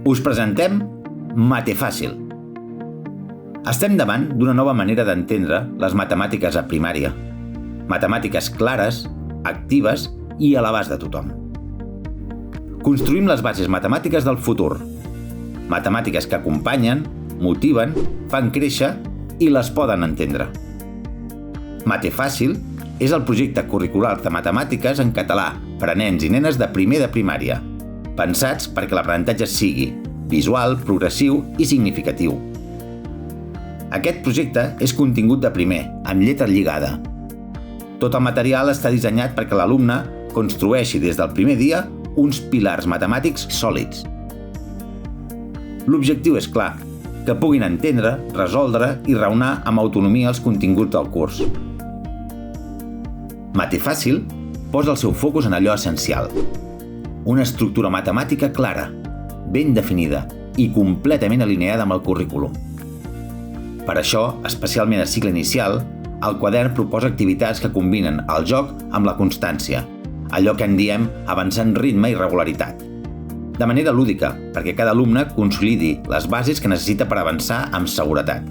Us presentem Mate Fàcil. Estem davant d'una nova manera d'entendre les matemàtiques a primària. Matemàtiques clares, actives i a l'abast de tothom. Construïm les bases matemàtiques del futur. Matemàtiques que acompanyen, motiven, fan créixer i les poden entendre. Mate Fàcil és el projecte curricular de matemàtiques en català per a nens i nenes de primer de primària, pensats perquè l'aprenentatge sigui visual, progressiu i significatiu. Aquest projecte és contingut de primer, amb lletra lligada. Tot el material està dissenyat perquè l'alumne construeixi des del primer dia uns pilars matemàtics sòlids. L'objectiu és clar, que puguin entendre, resoldre i raonar amb autonomia els continguts del curs. Mate Fàcil posa el seu focus en allò essencial. Una estructura matemàtica clara, ben definida i completament alineada amb el currículum. Per això, especialment a cicle inicial, el quadern proposa activitats que combinen el joc amb la constància, allò que en diem avançar en ritme i regularitat. De manera lúdica, perquè cada alumne consolidi les bases que necessita per avançar amb seguretat.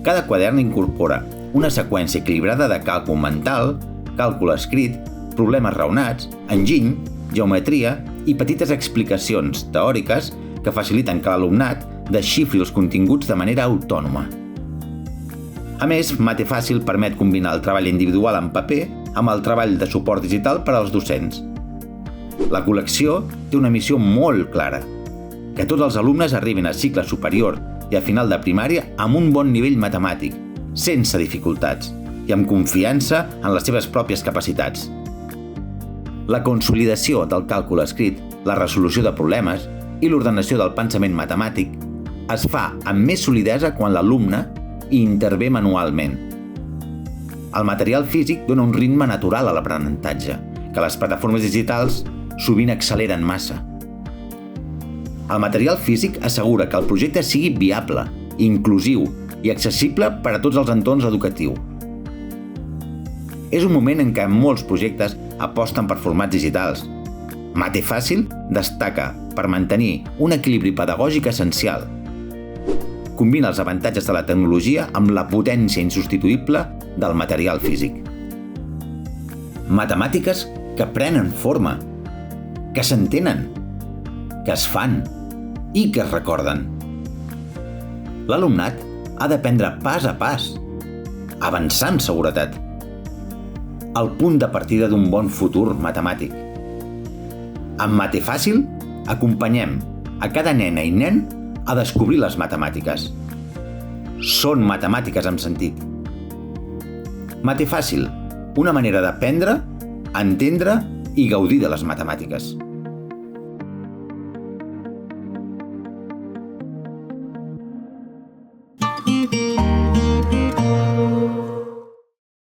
Cada quadern incorpora una seqüència equilibrada de càlcul mental, càlcul escrit, problemes raonats, enginy, geometria i petites explicacions teòriques que faciliten que l'alumnat desxifri els continguts de manera autònoma. A més, Mate Fàcil permet combinar el treball individual en paper amb el treball de suport digital per als docents. La col·lecció té una missió molt clara, que tots els alumnes arribin a cicle superior i a final de primària amb un bon nivell matemàtic, sense dificultats i amb confiança en les seves pròpies capacitats. La consolidació del càlcul escrit, la resolució de problemes i l'ordenació del pensament matemàtic es fa amb més solidesa quan l'alumne hi intervé manualment. El material físic dona un ritme natural a l'aprenentatge, que les plataformes digitals sovint acceleren massa. El material físic assegura que el projecte sigui viable, inclusiu i accessible per a tots els entorns educatius. És un moment en què molts projectes aposten per formats digitals. Mate Fàcil destaca per mantenir un equilibri pedagògic essencial. Combina els avantatges de la tecnologia amb la potència insubstituïble del material físic. Matemàtiques que prenen forma, que s'entenen, que es fan i que es recorden. L'alumnat ha d'aprendre pas a pas, avançar amb seguretat. El punt de partida d'un bon futur matemàtic. Amb Mate Fàcil acompanyem a cada nena i nen a descobrir les matemàtiques. Són matemàtiques amb sentit. Mate Fàcil, una manera d'aprendre, entendre i gaudir de les matemàtiques.